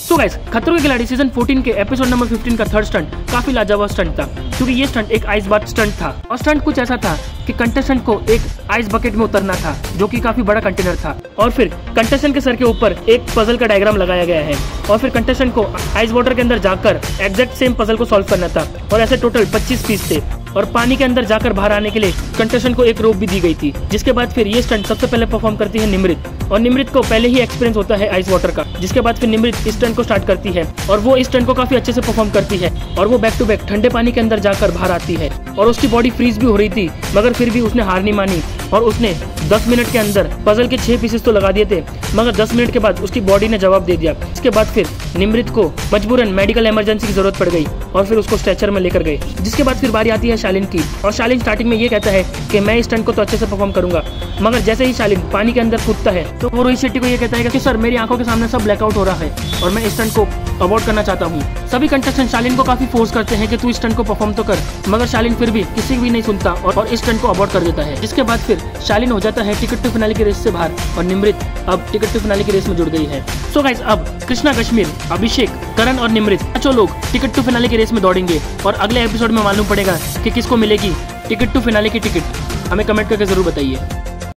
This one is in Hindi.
सो गाइस, खतरों के खिलाड़ी सीजन 14 के एपिसोड नंबर 15 का थर्ड स्टंट काफी लाजवाब स्टंट था, क्योंकि ये स्टंट एक आइस बाथ स्टंट था। और स्टंट कुछ ऐसा था कि कंटेस्टेंट को एक आइस बकेट में उतरना था, जो कि काफी बड़ा कंटेनर था, और फिर कंटेस्टेंट के सर के ऊपर एक पजल का डायग्राम लगाया गया है, और फिर कंटेस्टेंट को आइस वाटर के अंदर जाकर एग्जैक्ट सेम पजल को सॉल्व करना था। और ऐसे टोटल 25 पीस थे, और पानी के अंदर जाकर बाहर आने के लिए कंटेस्टेंट को एक रोप भी दी गई थी। जिसके बाद फिर ये स्टंट सबसे पहले परफॉर्म करती है निमृत, और निमृत को पहले ही एक्सपीरियंस होता है आइस वाटर का। जिसके बाद फिर निमृत इस स्टंट को स्टार्ट करती है, और वो इस स्टंट को काफी अच्छे से परफॉर्म करती है, और वो बैक टू बैक ठंडे पानी के अंदर जाकर बाहर आती है। और उसकी बॉडी फ्रीज भी हो रही थी, मगर फिर भी उसने हार नहीं मानी, और उसने 10 मिनट के अंदर पजल के 6 पीसेस तो लगा दिए थे, मगर 10 मिनट के बाद उसकी बॉडी ने जवाब दे दिया। इसके बाद फिर निमृत को मजबूरन मेडिकल इमरजेंसी की जरूरत पड़ गई, और फिर उसको स्ट्रेचर में लेकर गए। जिसके बाद फिर बारी आती है शालिन की, और शालिन स्टार्टिंग में ये कहता है कि मैं इस स्टंट को तो अच्छे से परफॉर्म करूंगा, मगर जैसे ही शालिन पानी के अंदर कूदता है तो वो रोहित शेट्टी को ये कहता है कि सर, मेरी आंखों के सामने सब ब्लैकआउट हो रहा है, और मैं इस स्टंट को अवॉइड करना चाहता हूँ। सभी कंटेस्टेंट शालिन को काफी फोर्स करते हैं कि तू इस स्टंट को परफॉर्म तो कर, मगर शालिन फिर भी किसी भी नहीं सुनता और इस स्टंट को अवॉइड कर देता है। जिसके बाद फिर शालिन हो जाता है टिकट टू फिनाले की रेस से बाहर, और निमृत अब टिकट टू फिनाले की रेस में जुड़ गई है। सो गाइस, अब कृष्णा कश्मीर, अभिषेक, करण और निमृत पांचों लोग टिकट टू फिनाले की रेस में दौड़ेंगे, और अगले एपिसोड में मालूम पड़ेगा कि किसको मिलेगी टिकट टू फिनाले की टिकट। हमें कमेंट करके जरूर बताइए।